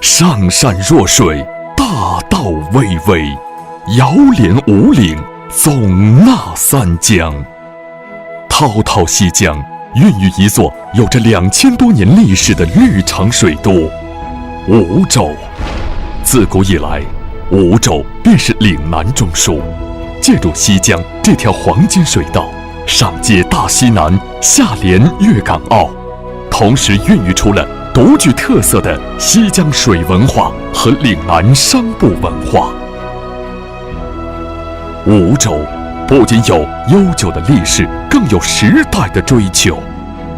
上善若水，大道巍巍，遥连五岭，总纳三江。滔滔西江孕育一座有着2000多年历史的绿城水都梧州。自古以来，梧州便是岭南中枢，借助西江这条黄金水道，上接大西南，下连粤港澳，同时孕育出了独具特色的西江水文化和岭南商埠文化。梧州不仅有悠久的历史，更有时代的追求。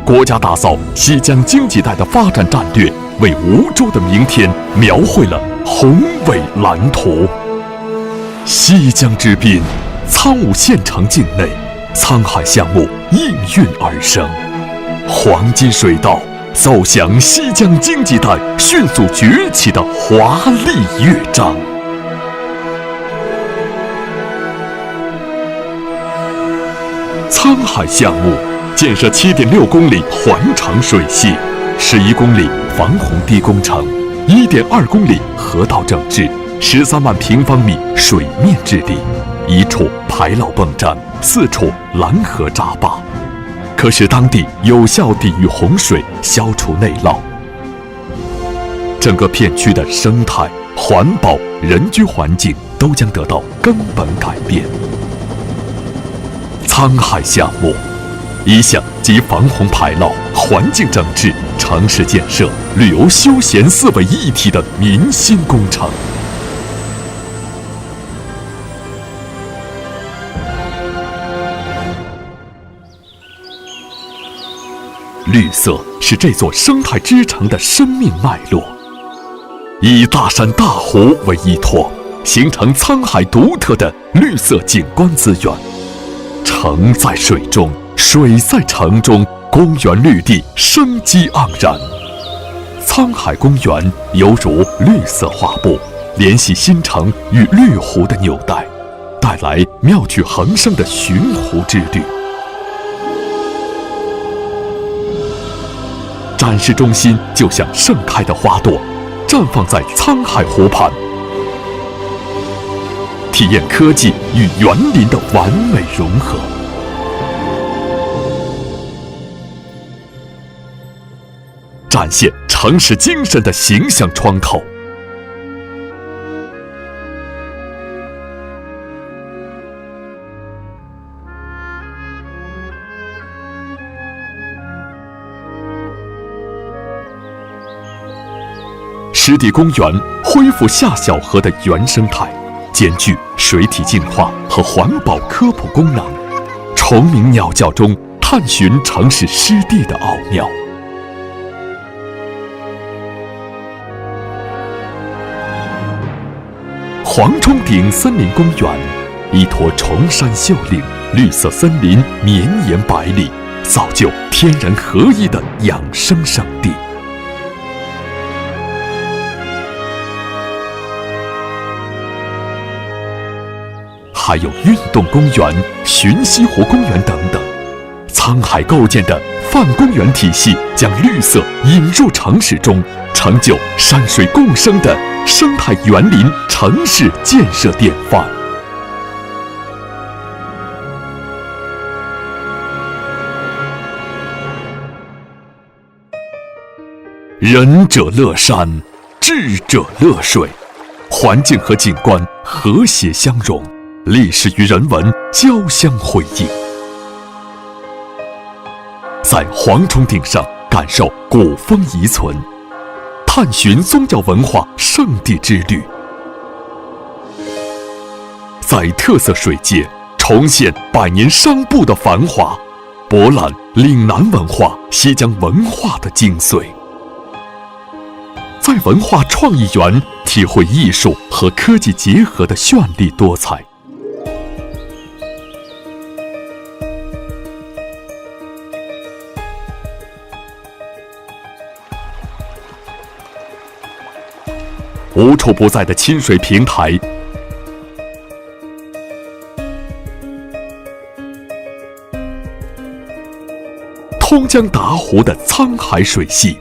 国家打造西江经济带的发展战略，为梧州的明天描绘了宏伟蓝图。西江之滨，苍梧县城境内，沧海项目应运而生，黄金水道奏响西江经济带迅速崛起的华丽乐章。沧海项目建设7.6公里环长水系，11公里防洪堤工程，1.2公里河道整治，13万平方米水面治理，1处排涝泵站，4处拦河闸坝，可使当地有效抵御洪水，消除内涝。整个片区的生态、环保、人居环境都将得到根本改变。沧海项目一项集防洪排涝、环境整治、城市建设、旅游休闲4位一体的民心工程。绿色是这座生态之城的生命脉络，以大山大湖为依托，形成沧海独特的绿色景观资源。城在水中，水在城中，公园绿地生机盎然。沧海公园犹如绿色画布，联系新城与绿湖的纽带，带来妙趣横生的寻湖之旅。展示中心就像盛开的花朵，绽放在沧海湖畔，体验科技与园林的完美融合。展现城市精神的形象窗口。湿地公园恢复下小河的原生态，兼具水体净化和环保科普功能，虫鸣鸟叫中探寻城市湿地的奥妙。黄冲顶森林公园依托崇山秀岭、绿色森林绵延百里，造就天人合一的养生圣地。还有运动公园、寻溪湖公园等等，沧海构建的泛公园体系将绿色引入城市中，成就山水共生的生态园林城市建设典范。仁者乐山，智者乐水，环境和景观和谐相融，历史与人文交相辉映。在蝗虫顶上感受古风遗存，探寻宗教文化圣地之旅，在特色水街重现百年商埠的繁华，博览岭南文化、西江文化的精髓，在文化创意园体会艺术和科技结合的绚丽多彩。无处不在的亲水平台，通江达湖的沧海水系，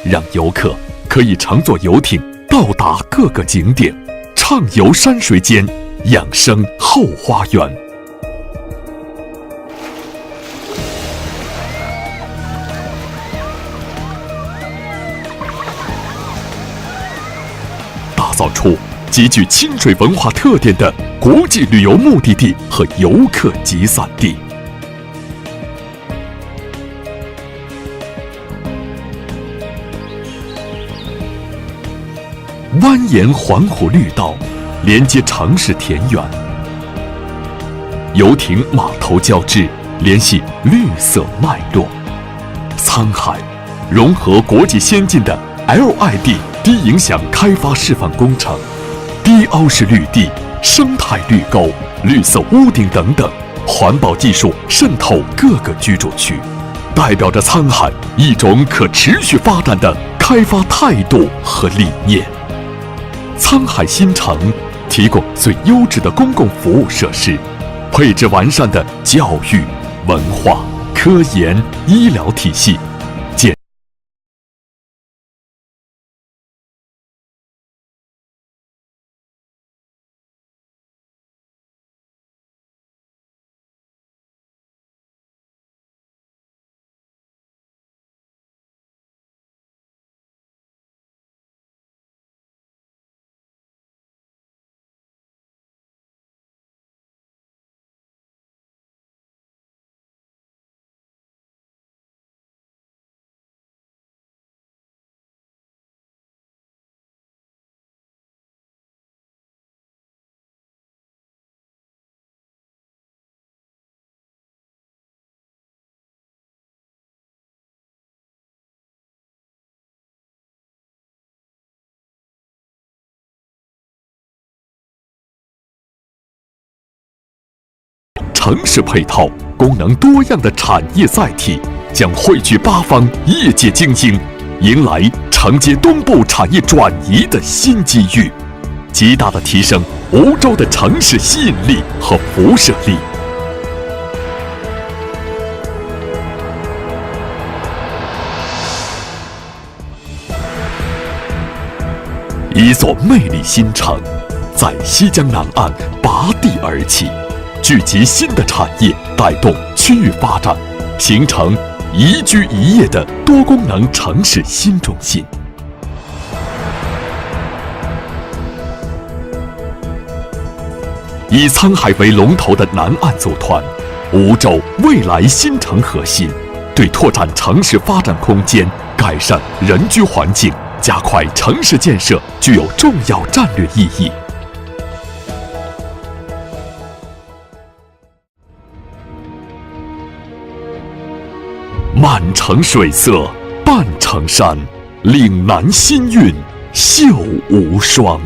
让游客可以乘坐游艇到达各个景点，畅游山水间，养生后花园。打造出极具亲水文化特点的国际旅游目的地和游客集散地。蜿蜒环湖绿道连接城市田园，游艇码头交织，联系绿色脉络。沧海融合国际先进的 LED 低影响开发示范工程，低凹式绿地、生态绿沟、绿色屋顶等等，环保技术渗透各个居住区，代表着沧海一种可持续发展的开发态度和理念。沧海新城提供最优质的公共服务设施，配置完善的教育、文化、科研、医疗体系，城市配套功能多样的产业载体，将汇聚八方业界精英，迎来承接东部产业转移的新机遇，极大地提升梧州的城市吸引力和辐射力。一座魅力新城，在西江南岸拔地而起，聚集新的产业，带动区域发展，形成宜居宜业的多功能城市新中心。以沧海为龙头的南岸组团，梧州未来新城核心，对拓展城市发展空间、改善人居环境、加快城市建设具有重要战略意义。满城水色半城山，岭南新韵秀无双。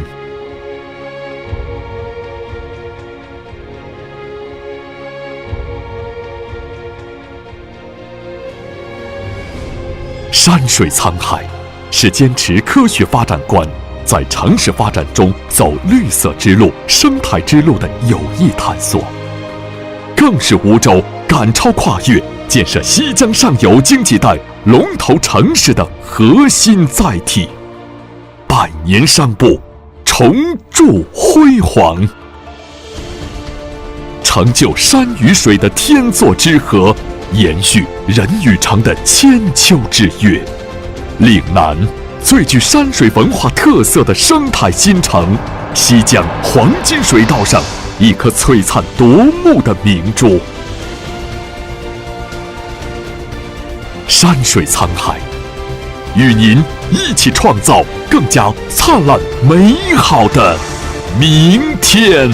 山水沧海是坚持科学发展观，在城市发展中走绿色之路、生态之路的有益探索，更是梧州赶超跨越建设西江上游经济带龙头城市的核心载体，百年商埠重铸辉煌，成就山与水的天作之合，延续人与城的千秋之约。岭南最具山水文化特色的生态新城，西江黄金水道上一颗璀璨夺目的明珠。山水沧海，与您一起创造更加灿烂美好的明天。